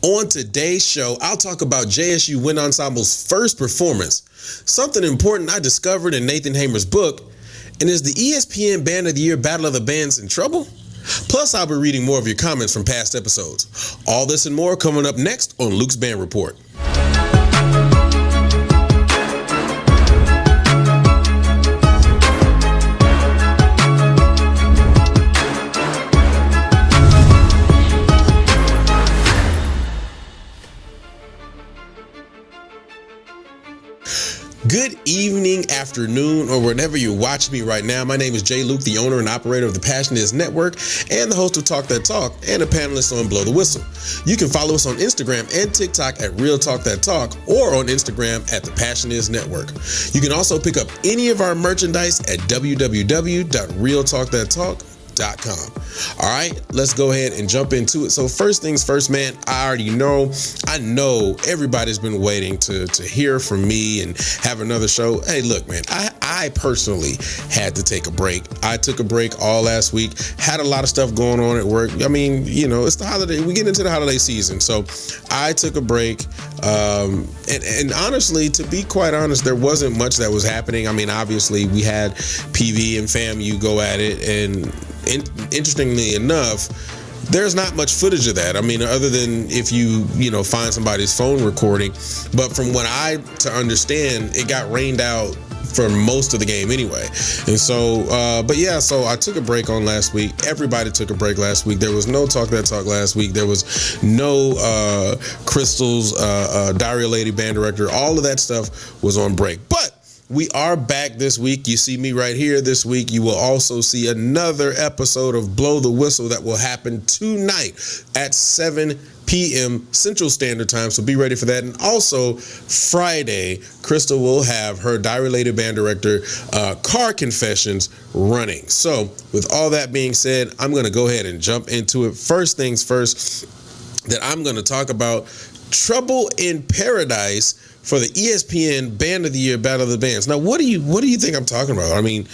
On today's show, I'll talk about JSU Wind Ensemble's first performance, something important I discovered in Nathan Hamer's book, and is the ESPN Band of the Year Battle of the Bands in trouble? Plus, I'll be reading more of your comments from past episodes. All this and more coming up next on Luke's Band Report. Good evening, afternoon, or whenever you're watching me right now. My name is Jay Luke, the owner and operator of the Passionate Network and the host of Talk That Talk and a panelist on Blow the Whistle. You can follow us on Instagram and TikTok at Real Talk That Talk or on Instagram at the Passionate Network. You can also pick up any of our merchandise at www.realtalkthattalk.com. All right, let's go ahead and jump into it. So first things first, man, I know everybody's been waiting to hear from me and have another show. Hey, look, man, I personally had to take a break. I took a break all last week, had a lot of stuff going on at work. I mean, you know, it's the holiday. We get into the holiday season. So I took a break. And honestly, to be quite honest, there wasn't much that was happening. I mean, obviously we had PV and FAMU go at it, and interestingly enough, there's not much footage of that. I mean, other than if you find somebody's phone recording. But from what I to understand, it got rained out for most of the game anyway. And so, so I took a break on last week. Everybody took a break last week. There was no Talk That Talk last week. There was no Crystal's Diary Lady band director. All of that stuff was on break. But we are back this week. You see me right here this week. You will also see another episode of Blow the Whistle that will happen tonight at 7 p.m. Central Standard Time. So be ready for that. And also Friday, Crystal will have her Diary-Related band director Car Confessions running. So with all that being said, I'm going to go ahead and jump into it. First things first, that I'm going to talk about Trouble in Paradise for the ESPN Band of the Year Battle of the Bands. Now, what do you think I'm talking about? I mean,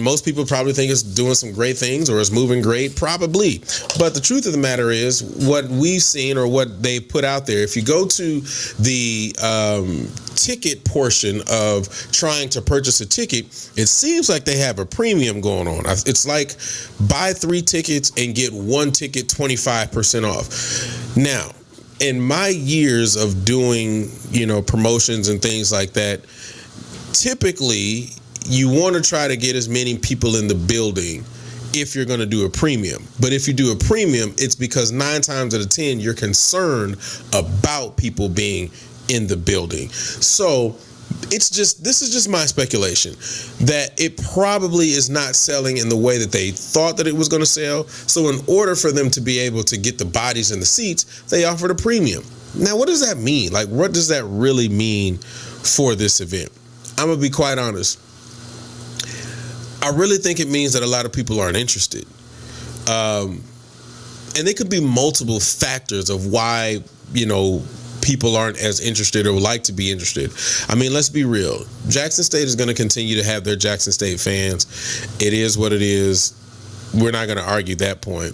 most people probably think it's doing some great things or it's moving great, probably. But the truth of the matter is, what we've seen or what they put out there, if you go to the ticket portion of trying to purchase a ticket, it seems like they have a premium going on. It's like buy 3 tickets and get 1 ticket 25% off. Now, in my years of doing, promotions and things like that, typically you want to try to get as many people in the building if you're going to do a premium. But if you do a premium, it's because 9 times out of 10, you're concerned about people being in the building. So this is just my speculation that it probably is not selling in the way that they thought that it was going to sell. So in order for them to be able to get the bodies in the seats, they offered a premium. Now, what does that mean? Like, what does that really mean for this event? I'm going to be quite honest. I really think it means that a lot of people aren't interested. And there could be multiple factors of why, people aren't as interested or would like to be interested. I mean, let's be real. Jackson State is going to continue to have their Jackson State fans. It is what it is. We're not going to argue that point.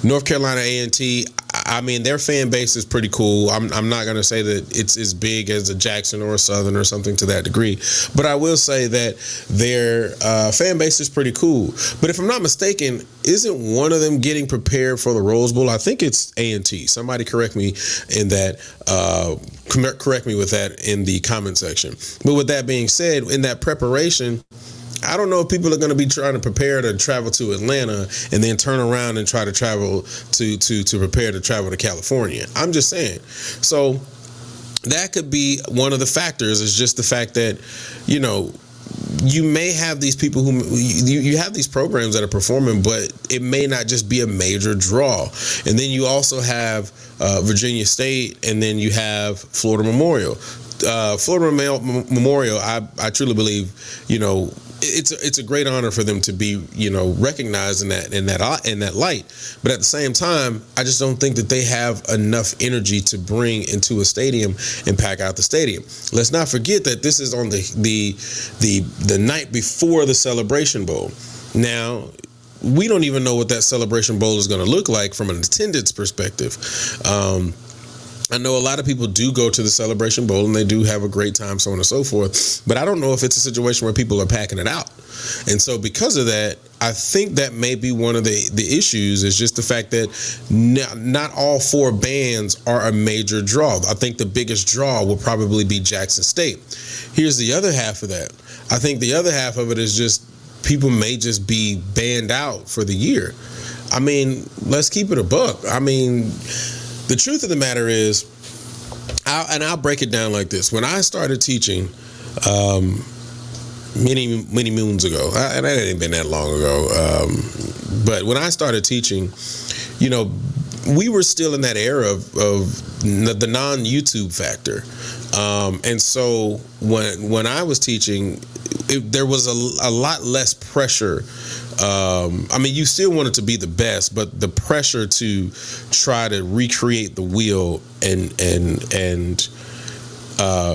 North Carolina A&T, I mean, their fan base is pretty cool. I'm not going to say that it's as big as a Jackson or a Southern or something to that degree, but I will say that their fan base is pretty cool. But if I'm not mistaken, isn't one of them getting prepared for the Rose Bowl? I think it's A&T. Somebody correct me in that. Correct me with that in the comment section. But with that being said, in that preparation, I don't know if people are going to be trying to prepare to travel to Atlanta and then turn around and try to travel to prepare to travel to California. I'm just saying. So that could be one of the factors, is just the fact that, you may have these people who you have these programs that are performing, but it may not just be a major draw. And then you also have Virginia State, and then you have Florida Memorial. Florida Memorial, I truly believe, it's a great honor for them to be, recognized in that light. But at the same time, I just don't think that they have enough energy to bring into a stadium and pack out the stadium. Let's not forget that this is on the night before the Celebration Bowl. Now, we don't even know what that Celebration Bowl is going to look like from an attendance perspective. I know a lot of people do go to the Celebration Bowl and they do have a great time, so on and so forth. But I don't know if it's a situation where people are packing it out. And so because of that, I think that may be one of the issues, is just the fact that not all 4 bands are a major draw. I think the biggest draw will probably be Jackson State. Here's the other half of that. I think the other half of it is just people may just be banned out for the year. I mean, let's keep it a buck. I mean, the truth of the matter is, I'll break it down like this. When I started teaching many moons ago, and that ain't been that long ago, but when I started teaching, you know, we were still in that era of the non-YouTube factor. And so when I was teaching, there was a lot less pressure. I mean, you still wanted to be the best, but the pressure to try to recreate the wheel and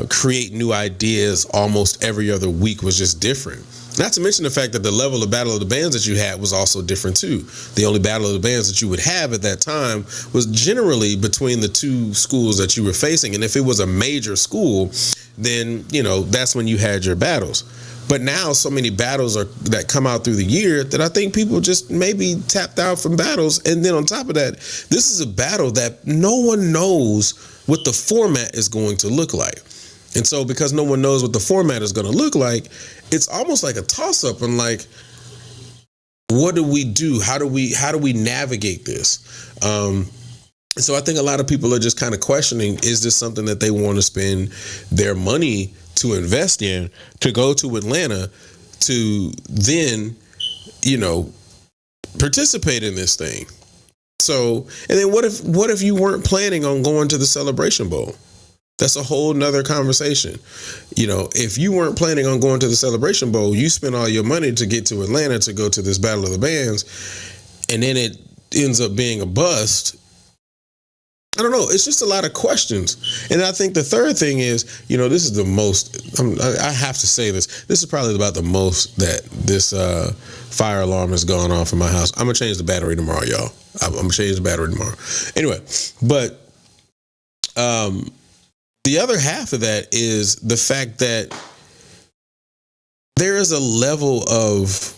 create new ideas almost every other week was just different. Not to mention the fact that the level of Battle of the Bands that you had was also different too. The only Battle of the Bands that you would have at that time was generally between the 2 schools that you were facing. And if it was a major school, then, you know, that's when you had your battles. But now so many battles that come out through the year that I think people just maybe tapped out from battles. And then on top of that, this is a battle that no one knows what the format is going to look like. And so because no one knows what the format is going to look like, it's almost like a toss-up and like, what do we do? How do we navigate this? So I think a lot of people are just kind of questioning, is this something that they want to spend their money to invest in, to go to Atlanta, to then, you know, participate in this thing? So, and then what if you weren't planning on going to the Celebration Bowl? That's a whole nother conversation. You know, if you weren't planning on going to the Celebration Bowl, you spent all your money to get to Atlanta to go to this Battle of the Bands, and then it ends up being a bust. I don't know. It's just a lot of questions. And I think the third thing is, you know, this is the most, I have to say this. This is probably about the most that this fire alarm has gone off in my house. I'm going to change the battery tomorrow, y'all. I'm going to change the battery tomorrow. Anyway, but the other half of that is the fact that there is a level of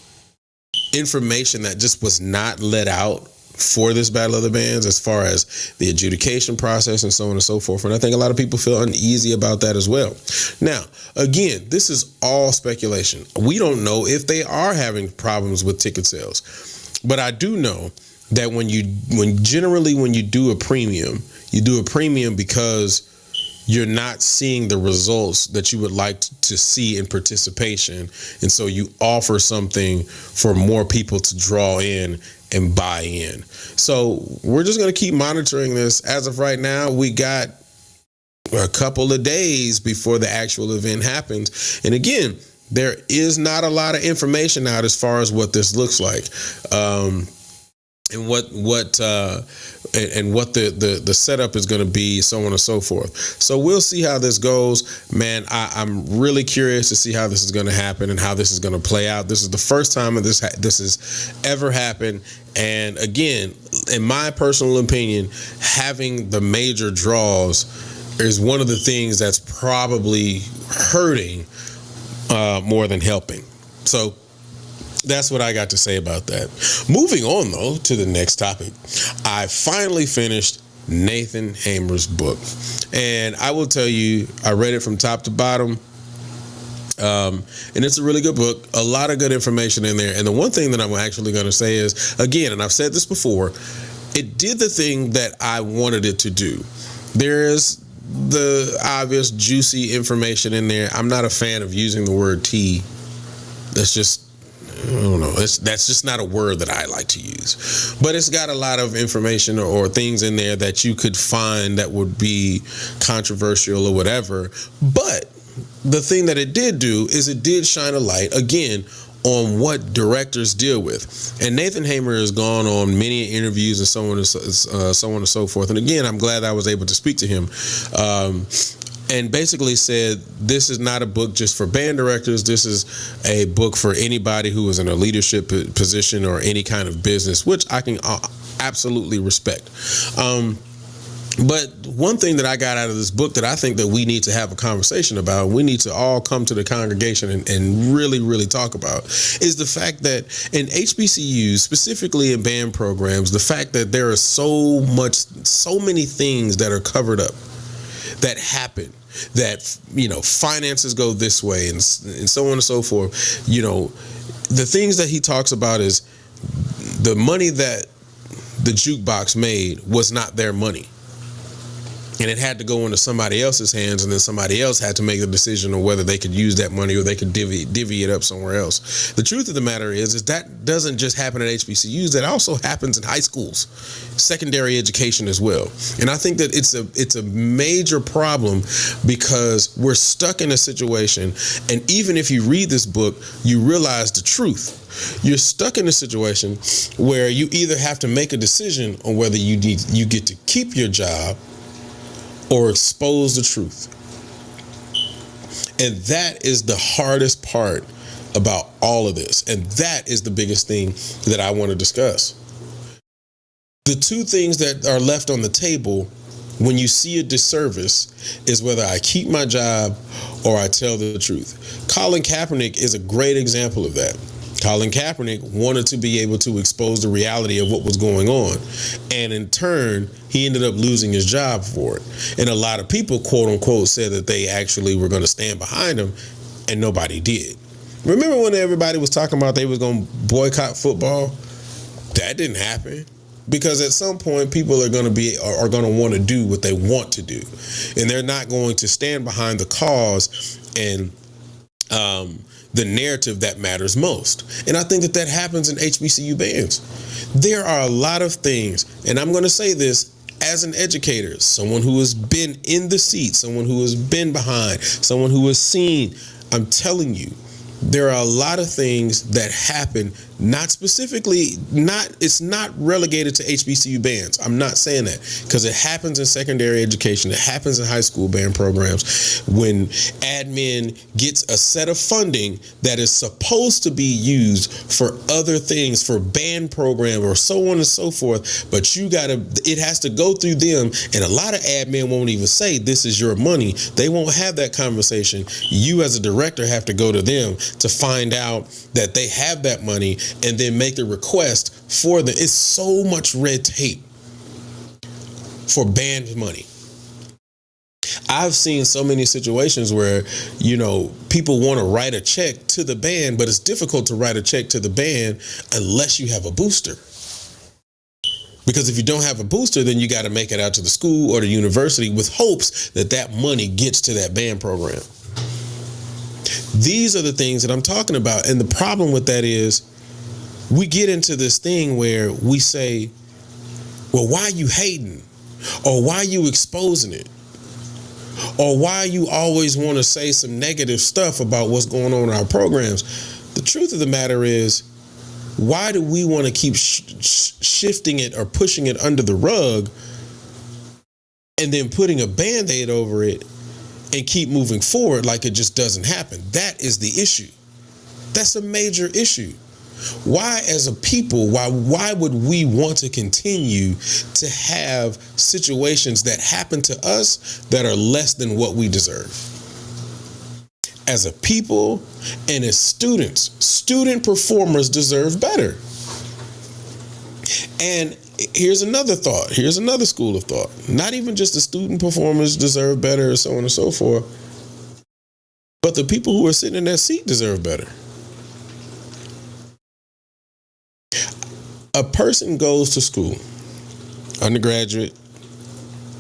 information that just was not let out for this Battle of the Bands, as far as the adjudication process and so on and so forth. And I think a lot of people feel uneasy about that as well. Now, again, this is all speculation. We don't know if they are having problems with ticket sales, but I do know that when you do a premium, you do a premium because you're not seeing the results that you would like to see in participation. And so you offer something for more people to draw in and buy in. So we're just going to keep monitoring this. As of right now, we got a couple of days before the actual event happens. And again, there is not a lot of information out as far as what this looks like. And what the setup is going to be, so on and so forth. So we'll see how this goes, man. I'm really curious to see how this is going to happen and how this is going to play out. This is the first time that this has ever happened. And again, in my personal opinion, having the major draws is one of the things that's probably hurting more than helping. So that's what I got to say about that. Moving on, though, to the next topic. I finally finished Nathan Hamer's book. And I will tell you, I read it from top to bottom. And it's a really good book. A lot of good information in there. And the one thing that I'm actually going to say is, again, and I've said this before, it did the thing that I wanted it to do. There is the obvious juicy information in there. I'm not a fan of using the word tea. That's just, I don't know. That's just not a word that I like to use. But it's got a lot of information or things in there that you could find that would be controversial or whatever. But the thing that it did do is it did shine a light, again, on what directors deal with. And Nathan Hamer has gone on many interviews and so on and so forth. And again, I'm glad I was able to speak to him. and basically said, this is not a book just for band directors. This is a book for anybody who is in a leadership position or any kind of business, which I can absolutely respect. But one thing that I got out of this book that I think that we need to have a conversation about, we need to all come to the congregation and really, really talk about, is the fact that in HBCUs, specifically in band programs, the fact that there are so many things that are covered up, that happen, that, finances go this way and so on and so forth. The things that he talks about is the money that the jukebox made was not their money. And it had to go into somebody else's hands, and then somebody else had to make the decision on whether they could use that money or they could divvy it up somewhere else. The truth of the matter is that doesn't just happen at HBCUs. That also happens in high schools, secondary education as well. And I think that it's a major problem because we're stuck in a situation, and even if you read this book, you realize the truth. You're stuck in a situation where you either have to make a decision on whether you get to keep your job or expose the truth. And that is the hardest part about all of this. And that is the biggest thing that I want to discuss. The two things that are left on the table when you see a disservice is whether I keep my job or I tell the truth. Colin Kaepernick is a great example of that. Colin Kaepernick wanted to be able to expose the reality of what was going on. And in turn, he ended up losing his job for it. And a lot of people, quote unquote, said that they actually were going to stand behind him, and nobody did. Remember when everybody was talking about they was going to boycott football? That didn't happen. Because at some point, people are going to want to do what they want to do. And they're not going to stand behind the cause and the narrative that matters most. And I think that happens in HBCU bands. There are a lot of things, and I'm going to say this as an educator, someone who has been in the seat, someone who has been behind, someone who has seen. I'm telling you, there are a lot of things that happen, it's not relegated to HBCU bands. I'm not saying that, because it happens in secondary education. It happens in high school band programs when admin gets a set of funding that is supposed to be used for other things, for band program or so on and so forth. But it has to go through them. And a lot of admin won't even say, this is your money. They won't have that conversation. You as a director have to go to them to find out that they have that money and then make the request for them. It's so much red tape for band money. I've seen so many situations where, people want to write a check to the band, but it's difficult to write a check to the band unless you have a booster. Because if you don't have a booster, then you got to make it out to the school or the university with hopes that money gets to that band program. These are the things that I'm talking about. And the problem with that is we get into this thing where we say, well, why are you hating? Or why are you exposing it? Or why you always want to say some negative stuff about what's going on in our programs? The truth of the matter is, why do we want to keep shifting it or pushing it under the rug and then putting a Band-Aid over it and keep moving forward like it just doesn't happen? That is the issue. That's a major issue. Why, as a people, why would we want to continue to have situations that happen to us that are less than what we deserve? As a people and as students, student performers deserve better. And here's another thought. Here's another school of thought. Not even just the student performers deserve better, or so on and so forth, but the people who are sitting in that seat deserve better. A person goes to school, undergraduate,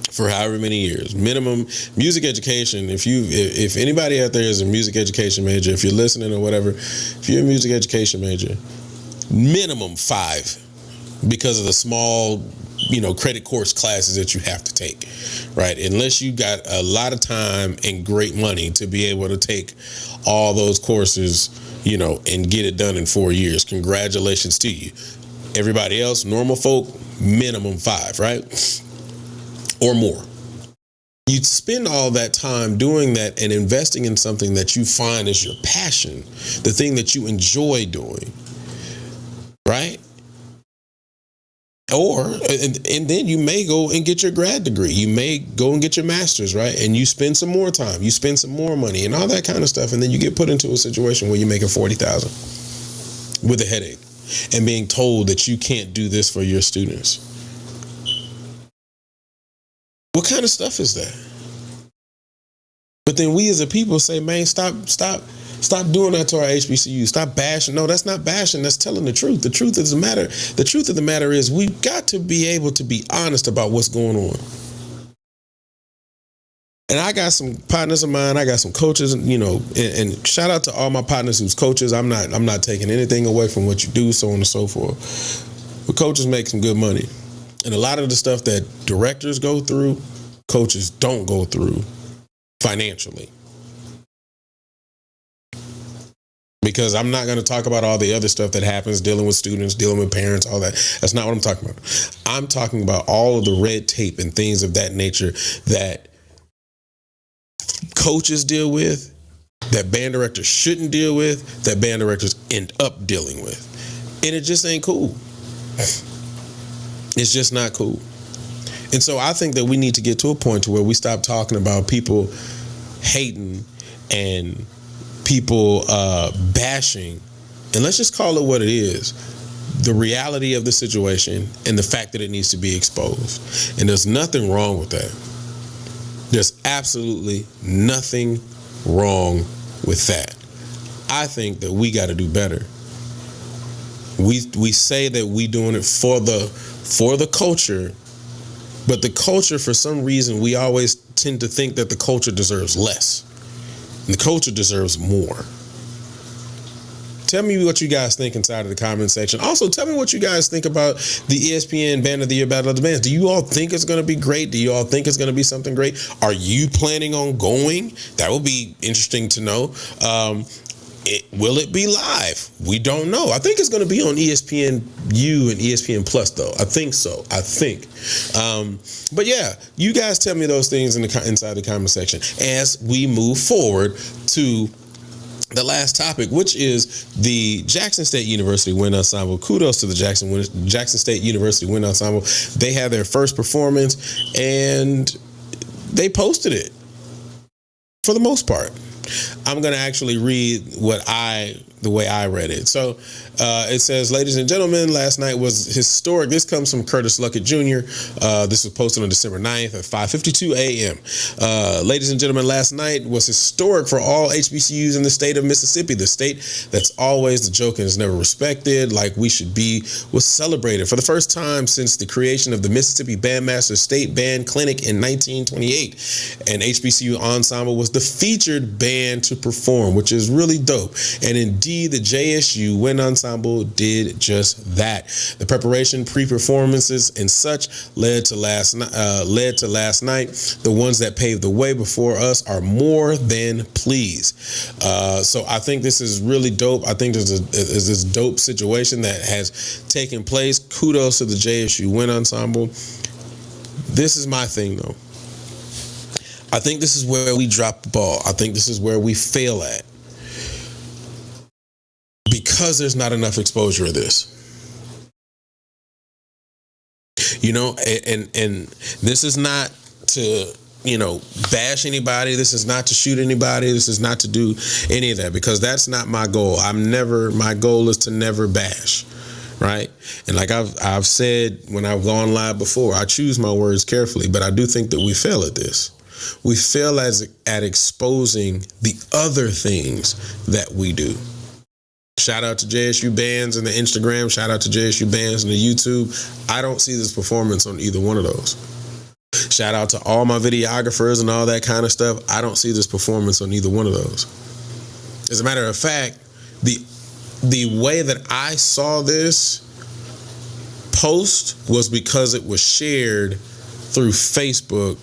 for however many years, minimum music education. If anybody out there is a music education major, if you're listening or whatever, if you're a music education major, minimum 5, because of the small, credit course classes that you have to take, right? Unless you got a lot of time and great money to be able to take all those courses, and get it done in 4 years. Congratulations to you. Everybody else, normal folk, minimum 5, right? Or more. you spend all that time doing that and investing in something that you find is your passion, the thing that you enjoy doing, right? And then you may go and get your grad degree. You may go and get your master's, right? And you spend some more time, you spend some more money and all that kind of stuff. And then you get put into a situation where you're making $40,000 with a headache and being told that you can't do this for your students. What kind of stuff is that? But then we as a people say, man, stop doing that to our HBCU. Stop bashing. No, that's not bashing. That's telling the truth. The truth of the matter. The truth of the matter is we've got to be able to be honest about what's going on. And I got some partners of mine. I got some coaches, and shout out to all my partners who's coaches. I'm not taking anything away from what you do, so on and so forth. But coaches make some good money. And a lot of the stuff that directors go through, coaches don't go through financially. Because I'm not going to talk about all the other stuff that happens, dealing with students, dealing with parents, all that. That's not what I'm talking about. I'm talking about all of the red tape and things of that nature that coaches deal with, that band directors shouldn't deal with, that band directors end up dealing with. And it just ain't cool. It's just not cool. And so I think that we need to get to a point to where we stop talking about people hating and people bashing, and let's just call it what it is, the reality of the situation and the fact that it needs to be exposed. And there's nothing wrong with that. There's absolutely nothing wrong with that. I think that we got to do better. We say that we doing it for the culture, but the culture, for some reason, we always tend to think that the culture deserves less. And the culture deserves more. Tell me what you guys think inside of the comment section. Also, tell me what you guys think about the ESPN Band of the Year Battle of the Bands. Do you all think it's going to be great? Do you all think it's going to be something great? Are you planning on going? That would be interesting to know. Will it be live? We don't know. I think it's going to be on ESPNU and ESPN Plus, though. I think so. But yeah, you guys tell me those things inside the comment section as we move forward to the last topic, which is the Jackson State University Wind Ensemble. Kudos to the Jackson State University Wind Ensemble. They had their first performance and they posted it for the most part. I'm going to actually read the way I read it. So it says, ladies and gentlemen, last night was historic. This comes from Curtis Luckett Jr. This was posted on December 9th at 5:52 a.m. Ladies and gentlemen, last night was historic for all HBCUs in the state of Mississippi. The state that's always the joke and is never respected like we should be was celebrated for the first time since the creation of the Mississippi Bandmaster State Band Clinic in 1928. An HBCU ensemble was the featured band to perform, which is really dope. And indeed, the JSU Wind Ensemble did just that. The preparation, pre-performances, and such led to last night. The ones that paved the way before us are more than pleased. So I think this is really dope. I think there's this dope situation that has taken place. Kudos to the JSU Wind Ensemble. This is my thing, though. I think this is where we drop the ball. I think this is where we fail at. Because there's not enough exposure of this. And this is not to, bash anybody. This is not to shoot anybody. This is not to do any of that, because that's not my goal. My goal is to never bash. Right. And like I've said when I've gone live before, I choose my words carefully, but I do think that we fail at this. We fail at exposing the other things that we do. Shout out to JSU Bands and the Instagram. Shout out to JSU Bands and the YouTube. I don't see this performance on either one of those. Shout out to all my videographers and all that kind of stuff. I don't see this performance on either one of those. As a matter of fact, the way that I saw this post was because it was shared through Facebook,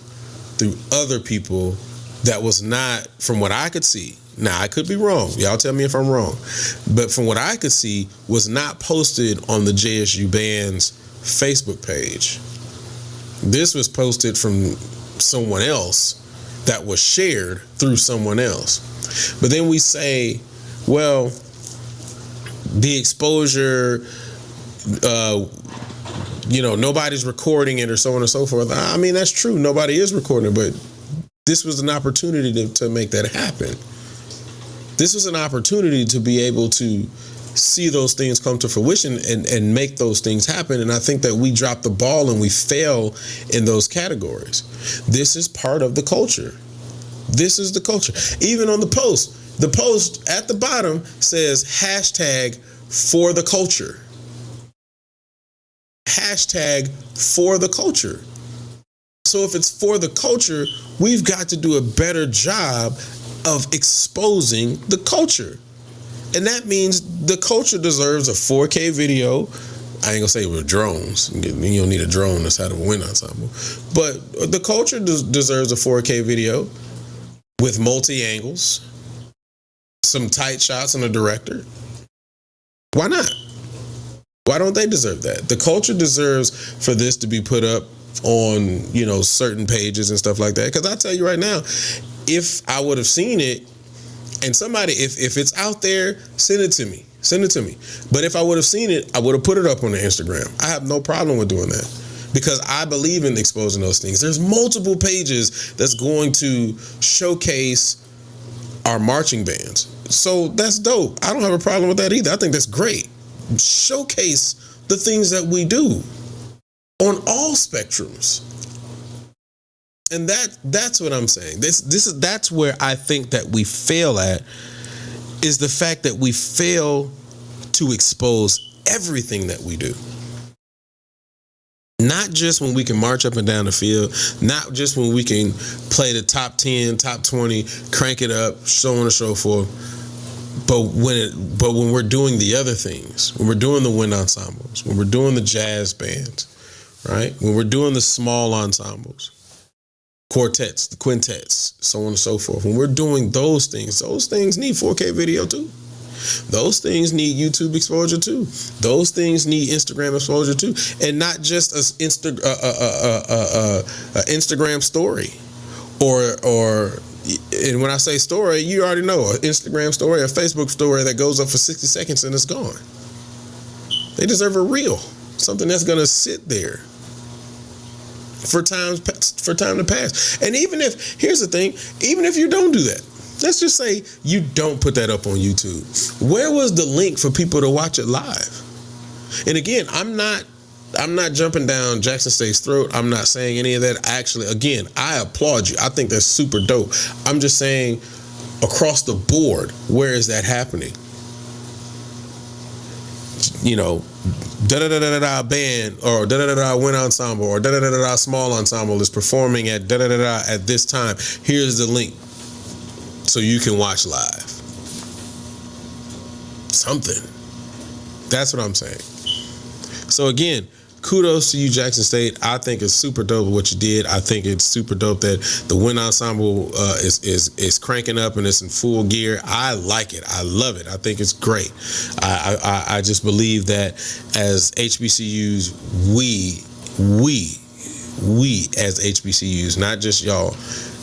through other people that was not, from what I could see. Now, I could be wrong. Y'all tell me if I'm wrong. But from what I could see, was not posted on the JSU Band's Facebook page. This was posted from someone else that was shared through someone else. But then we say, well, the exposure, nobody's recording it or so on and so forth. I mean, that's true. Nobody is recording it, but this was an opportunity to make that happen. This was an opportunity to be able to see those things come to fruition and make those things happen. And I think that we dropped the ball and we fail in those categories. This is part of the culture. This is the culture. Even on the post at the bottom says hashtag for the culture. Hashtag for the culture. So if it's for the culture, we've got to do a better job of exposing the culture. And that means the culture deserves a 4K video. I ain't gonna say with drones. You don't need a drone that's out of a wind ensemble. But the culture deserves a 4K video with multi-angles, some tight shots on the director. Why not? Why don't they deserve that? The culture deserves for this to be put up on, certain pages and stuff like that. Because I tell you right now, if I would have seen it, and somebody, if it's out there, send it to me. Send it to me. But if I would have seen it, I would have put it up on the Instagram. I have no problem with doing that because I believe in exposing those things. There's multiple pages that's going to showcase our marching bands. So that's dope. I don't have a problem with that either. I think that's great. Showcase the things that we do on all spectrums. And that's what I'm saying. That's where I think that we fail at, is the fact that we fail to expose everything that we do. Not just when we can march up and down the field, not just when we can play the top 10, top 20, crank it up, so on and so forth. But when we're doing the other things, when we're doing the wind ensembles, when we're doing the jazz bands, right? When we're doing the small ensembles, quartets, the quintets, so on and so forth. When we're doing those things need 4K video too. Those things need YouTube exposure too. Those things need Instagram exposure too, and not just an Instagram story, or and when I say story, you already know, an Instagram story, a Facebook story that goes up for 60 seconds and it's gone. They deserve a reel, something that's gonna sit there for time to pass. And here's the thing, even if you don't do that, let's just say you don't put that up on YouTube, where was the link for people to watch it live? And again, I'm not jumping down Jackson State's throat. I'm not saying any of that. Actually, again, I applaud you. I think that's super dope. I'm just saying, across the board, where is that happening? Da-da-da-da-da band, or da-da-da-da wind ensemble, or da-da-da-da small ensemble is performing at da-da-da-da at this time. Here's the link so you can watch live. Something. That's what I'm saying. So again, kudos to you, Jackson State. I think it's super dope what you did. I think it's super dope that the wind ensemble is cranking up and it's in full gear. I like it. I love it. I think it's great. I just believe that as HBCUs, we as HBCUs, not just y'all,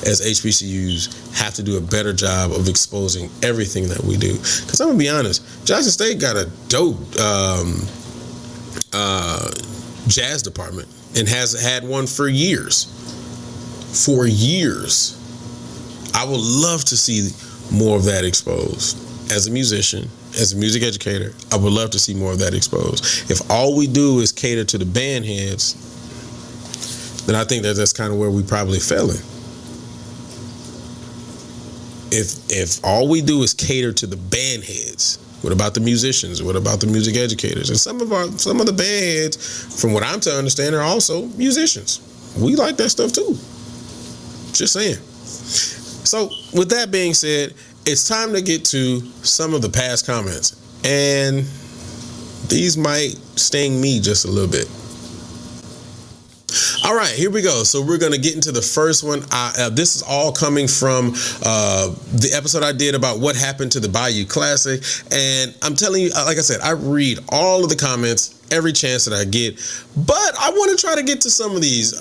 as HBCUs, have to do a better job of exposing everything that we do. Because I'm gonna be honest, Jackson State got a dope jazz department and has had one for years. I would love to see more of that exposed. As a musician, as a music educator, I would love to see more of that exposed. If all we do is cater to the band heads, then I think that's kind of where we probably fell in. If all we do is cater to the band heads, what about the musicians? What about the music educators? And some of the band heads, from what I'm to understand, are also musicians. We like that stuff too. Just saying. So with that being said, it's time to get to some of the past comments. And these might sting me just a little bit. All right, here we go. So we're going to get into the first one. This is all coming from the episode I did about what happened to the Bayou Classic. And I'm telling you, like I said, I read all of the comments. every chance that I get. But I want to try to get to some of these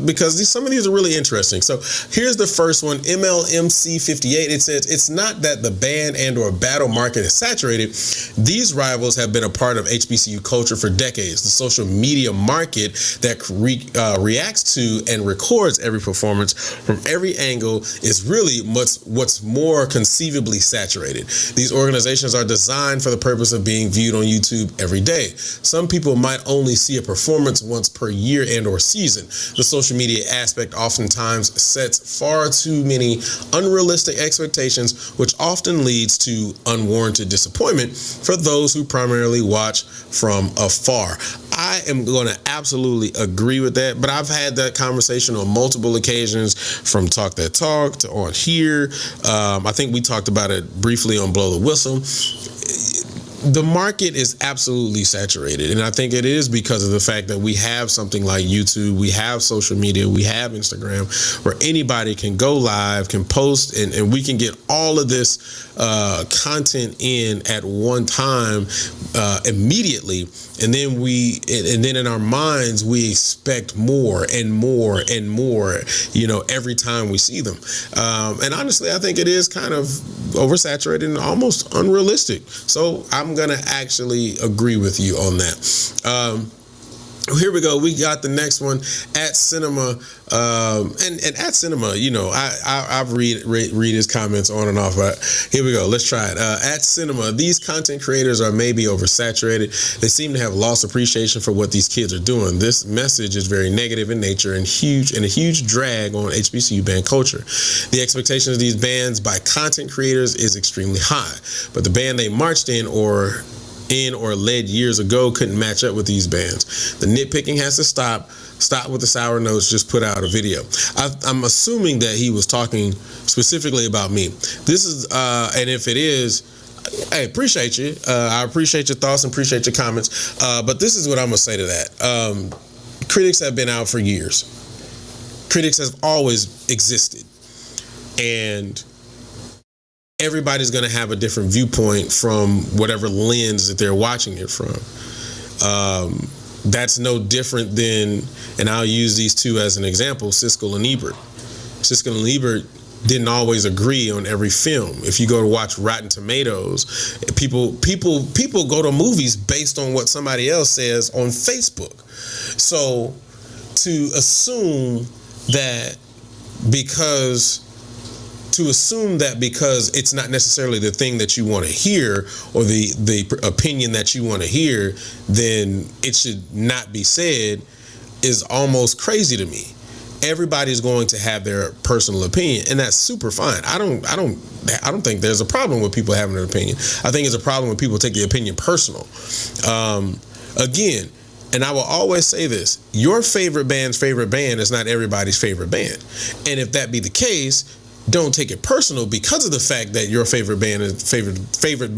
because some of these are really interesting. So here's the first one, MLMC58. It says, it's not that the band and or battle market is saturated. These rivals have been a part of HBCU culture for decades. The social media market that reacts to and records every performance from every angle is really what's more conceivably saturated. These organizations are designed for the purpose of being viewed on YouTube every day. Some people might only see a performance once per year and or season. The social media aspect oftentimes sets far too many unrealistic expectations, which often leads to unwarranted disappointment for those who primarily watch from afar. I am going to absolutely agree with that, but I've had that conversation on multiple occasions, from Talk That Talk to on here. I think we talked about it briefly on Blow the Whistle. The market is absolutely saturated, and I think it is because of the fact that we have something like YouTube, we have social media, we have Instagram, where anybody can go live, can post, and we can get all of this content in at one time immediately, and then in our minds we expect more and more and more, every time we see them. And honestly, I think it is kind of oversaturated and almost unrealistic. So I'm gonna actually agree with you on that. Here we go. We got the next one, At Cinema, and At Cinema. I've read his comments on and off. But here we go. Let's try it. At Cinema, these content creators are maybe oversaturated. They seem to have lost appreciation for what these kids are doing. This message is very negative in nature and a huge drag on HBCU band culture. The expectations of these bands by content creators is extremely high, but the band they marched in or led years ago couldn't match up with these bands. The nitpicking has to stop with the sour notes, just put out a video. I'm assuming that he was talking specifically about me. This is, and if it is, hey, appreciate you. I appreciate your thoughts and appreciate your comments. But this is what I'm gonna say to that. Critics have been out for years. Critics have always existed. And everybody's going to have a different viewpoint from whatever lens that they're watching it from. That's no different than, and I'll use these two as an example, Siskel and Ebert. Siskel and Ebert didn't always agree on every film. If you go to watch Rotten Tomatoes, people go to movies based on what somebody else says on Facebook. So to assume that because it's not necessarily the thing that you want to hear or the opinion that you want to hear, then it should not be said, is almost crazy to me. Everybody's going to have their personal opinion, and that's super fine. I don't think there's a problem with people having an opinion. I think it's a problem when people take the opinion personal. Again, and I will always say this, your favorite band's favorite band is not everybody's favorite band. And if that be the case, don't take it personal because of the fact that your favorite band's favorite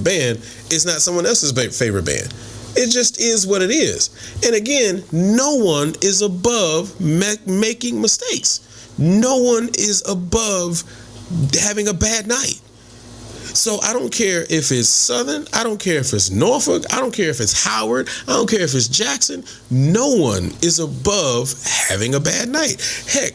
band is not someone else's favorite band. It just is what it is. And again, no one is above making mistakes. No one is above having a bad night. So I don't care if it's Southern, I don't care if it's Norfolk, I don't care if it's Howard, I don't care if it's Jackson. No one is above having a bad night. Heck,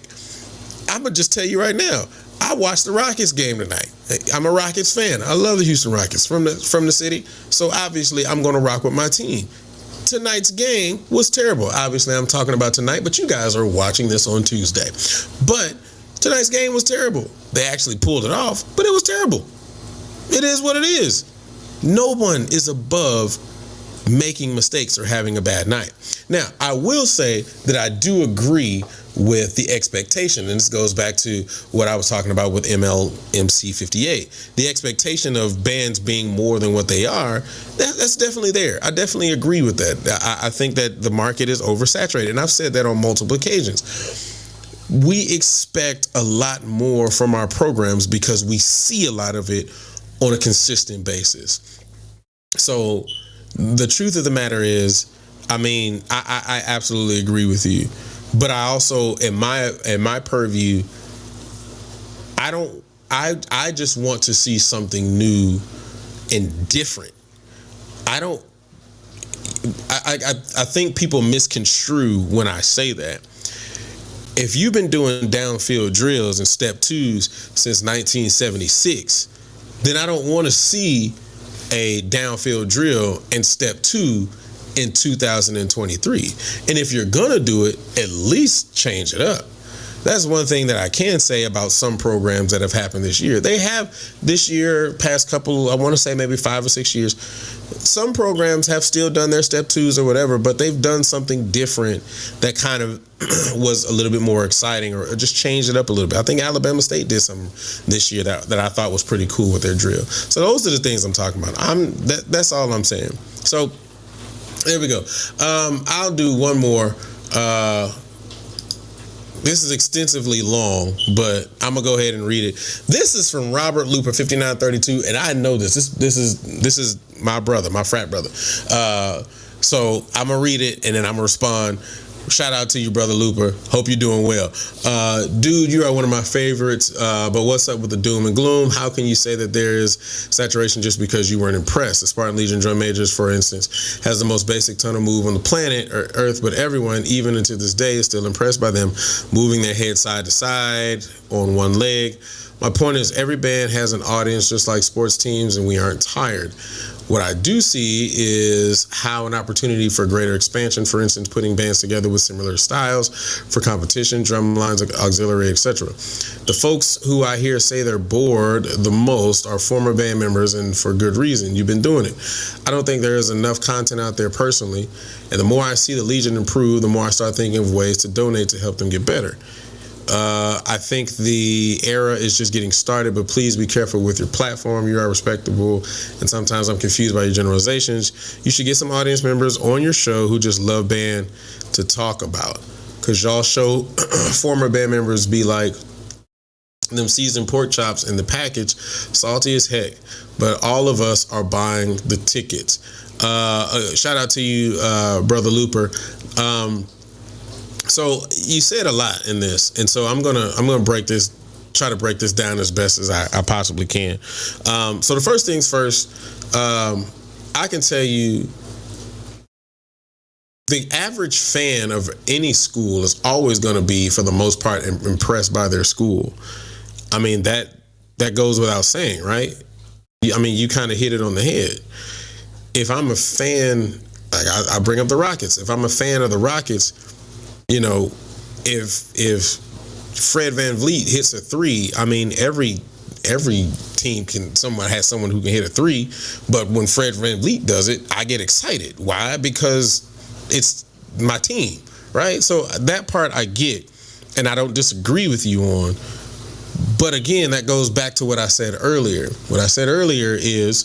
I'm going to just tell you right now, I watched the Rockets game tonight. I'm a Rockets fan. I love the Houston Rockets from the city. So obviously I'm going to rock with my team. Tonight's game was terrible. Obviously I'm talking about tonight, but you guys are watching this on Tuesday. But tonight's game was terrible. They actually pulled it off, but it was terrible. It is what it is. No one is above making mistakes or having a bad night. Now, I will say that I do agree with the expectation, and this goes back to what I was talking about with MLMC 58. The expectation of bands being more than what they are, that's definitely there. I definitely agree with that. I think that the market is oversaturated, and I've said that on multiple occasions. We expect a lot more from our programs because we see a lot of it on a consistent basis. So the truth of the matter is, I absolutely agree with you. But I also, in my purview, I just want to see something new and different. I think people misconstrue when I say that. If you've been doing downfield drills and step twos since 1976, then I don't want to see a downfield drill and step two in 2023. And if you're gonna do it, at least change it up. That's one thing that I can say about some programs that have happened this year. They have this year, past couple, I want to say maybe 5 or 6 years, some programs have still done their step twos or whatever, but they've done something different that kind of was a little bit more exciting, or just changed it up a little bit. I think Alabama State did something this year that I thought was pretty cool with their drill. So those are the things I'm talking about. That's all I'm saying. So there we go. I'll do one more. This is extensively long, but I'm gonna go ahead and read it. This is from Robert Looper, 5932, and I know this. This is my brother, my frat brother. So I'm gonna read it and then I'm gonna respond. Shout out to you, brother Looper. Hope you're doing well. Dude, you are one of my favorites, but what's up with the doom and gloom? How can you say that there is saturation just because you weren't impressed? The Spartan Legion drum majors, for instance, has the most basic tunnel move on the planet Earth, but everyone, even until this day, is still impressed by them moving their head side to side on one leg. My point is, every band has an audience just like sports teams, and we aren't tired. What I do see is how an opportunity for greater expansion, for instance, putting bands together with similar styles for competition, drum lines, auxiliary, etc. The folks who I hear say they're bored the most are former band members, and for good reason. You've been doing it. I don't think there is enough content out there personally, and the more I see the Legion improve, the more I start thinking of ways to donate to help them get better. I think the era is just getting started, but please be careful with your platform. You are respectable, and sometimes I'm confused by your generalizations. You should get some audience members on your show who just love band to talk about, because y'all show former band members be like them seasoned pork chops in the package, salty as heck, but all of us are buying the tickets. Shout out to you, brother Looper. So you said a lot in this, and so I'm gonna try to break this down as best as I possibly can. So the first things first, I can tell you the average fan of any school is always going to be, for the most part, impressed by their school. I mean, that goes without saying, right? I mean, you kind of hit it on the head. If I'm a fan, like I bring up the Rockets. If I'm a fan of the Rockets, you know, if Fred VanVleet hits a three, I mean, every team has someone who can hit a three, but when Fred VanVleet does it, I get excited. Why? Because it's my team, right? So that part I get, and I don't disagree with you on. But again, that goes back to what I said earlier. What I said earlier is,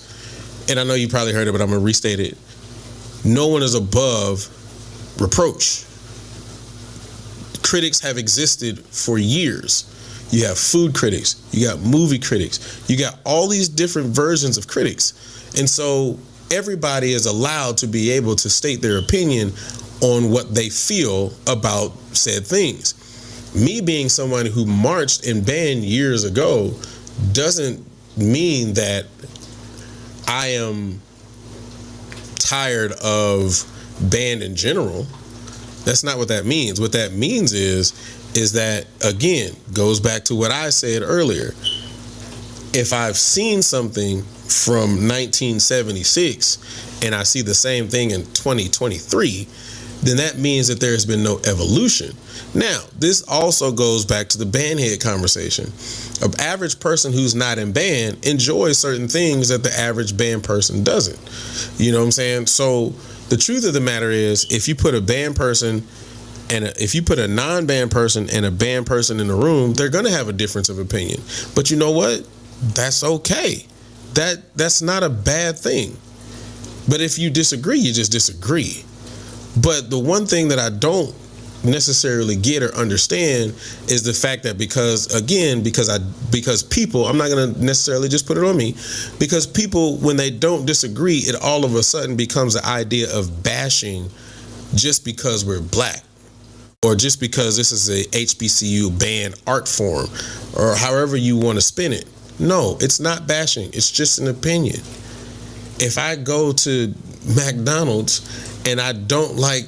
and I know you probably heard it, but I'm going to restate it. No one is above reproach. Critics have existed for years. You have food critics, you got movie critics, you got all these different versions of critics. And so everybody is allowed to be able to state their opinion on what they feel about said things. Me being someone who marched in band years ago doesn't mean that I am tired of band in general. That's not what that means. What that means is that, again, goes back to what I said earlier. If I've seen something from 1976 and I see the same thing in 2023, then that means that there's been no evolution. Now, this also goes back to the bandhead conversation. An average person who's not in band enjoys certain things that the average band person doesn't. You know what I'm saying? So the truth of the matter is, if you put a band person and if you put a non-band person and a band person in the room, they're going to have a difference of opinion. But you know what? That's okay. That's not a bad thing. But if you disagree, you just disagree. But the one thing that I don't necessarily get or understand is the fact that because people, I'm not going to necessarily just put it on me, because people, when they don't disagree, it all of a sudden becomes the idea of bashing just because we're black, or just because this is a HBCU band art form, or however you want to spin it. No, it's not bashing. It's just an opinion. If I go to McDonald's and I don't like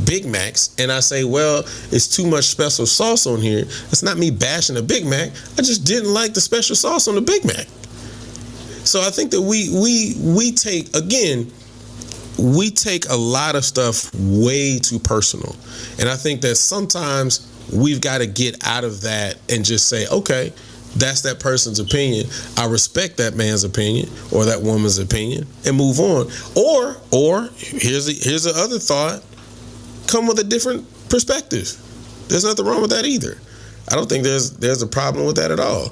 Big Macs, and I say, well, it's too much special sauce on here. It's not me bashing a Big Mac. I just didn't like the special sauce on the Big Mac. So I think that we take a lot of stuff way too personal. And I think that sometimes we've got to get out of that and just say, okay, that's that person's opinion. I respect that man's opinion or that woman's opinion and move on. Or here's the other thought. Come with a different perspective. There's nothing wrong with that either. I don't think there's a problem with that at all.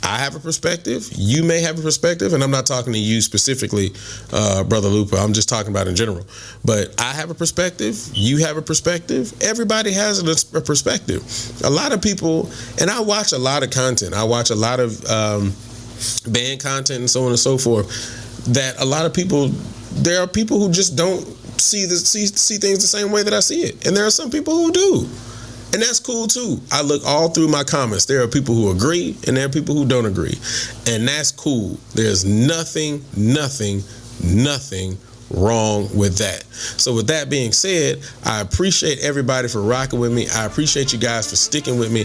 I have a perspective. You may have a perspective, and I'm not talking to you specifically, Brother Lupa. I'm just talking about in general. But I have a perspective. You have a perspective. Everybody has a perspective. A lot of people, and I watch a lot of content. I watch a lot of band content and so on and so forth. That a lot of people, there are people who just don't see things the same way that I see it, and there are some people who do. And that's cool too. I look all through my comments. There are people who agree and there are people who don't agree. And that's cool. There's nothing wrong with that. So with that being said, I appreciate everybody for rocking with me. I appreciate you guys for sticking with me.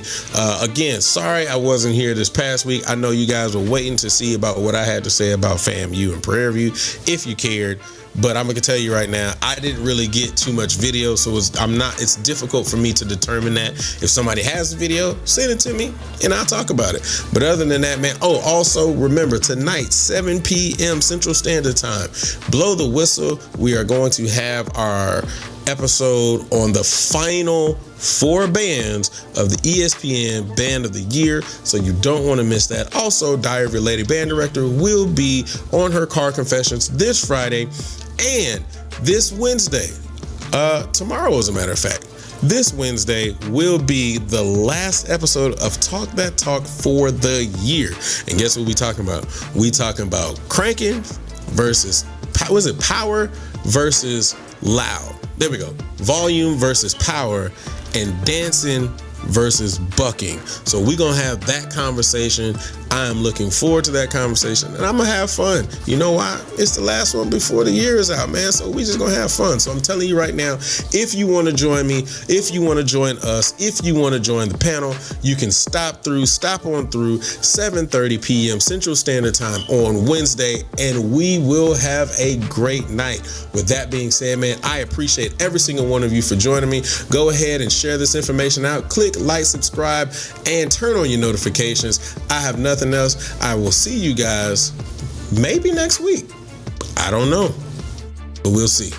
Again, sorry I wasn't here this past week. I know you guys were waiting to see about what I had to say about FAMU and Prairie View, if you cared. But I'm gonna tell you right now, I didn't really get too much video, so it's difficult for me to determine that. If somebody has the video, send it to me and I'll talk about it. But other than that, man, also remember tonight, 7 p.m. Central Standard Time, blow the whistle. We are going to have our episode on the final 4 bands of the ESPN Band of the Year, so you don't want to miss that. Also, Diary of a Lady Band Director will be on her Car Confessions this Friday and this Wednesday. Tomorrow, as a matter of fact. This Wednesday will be the last episode of Talk That Talk for the year. And guess what we talking about? We talking about cranking versus, power versus loud. There we go. Volume versus power, and dancing versus bucking. So we're going to have that conversation. I am looking forward to that conversation, and I'm going to have fun. You know why? It's the last one before the year is out, man. So we just going to have fun. So I'm telling you right now, if you want to join me, if you want to join us, if you want to join the panel, you can stop on through 7:30 p.m. Central Standard Time on Wednesday, and we will have a great night. With that being said, man, I appreciate every single one of you for joining me. Go ahead and share this information out. Click like, subscribe, and turn on your notifications. I have nothing else. I will see you guys maybe next week. I don't know, but we'll see.